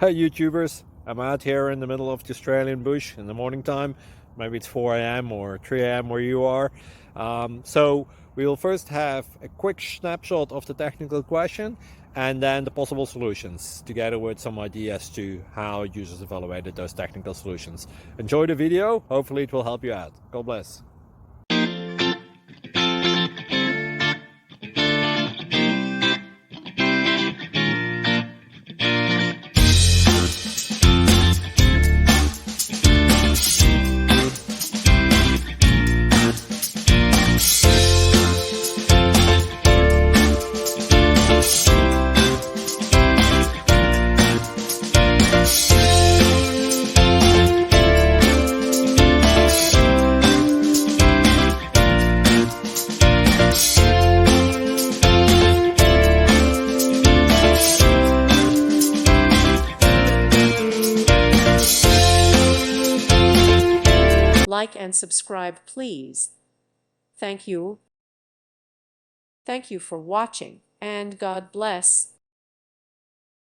Hey YouTubers, I'm out here in the middle of the Australian bush in the morning time. Maybe it's 4 a.m. or 3 a.m. where you are. So we'll first have a quick snapshot of the technical question and then the possible solutions, together with some ideas to how users evaluated those technical solutions. Enjoy the video, hopefully it will help you out. God bless. Like and subscribe, please. Thank you. Thank you for watching, and God bless.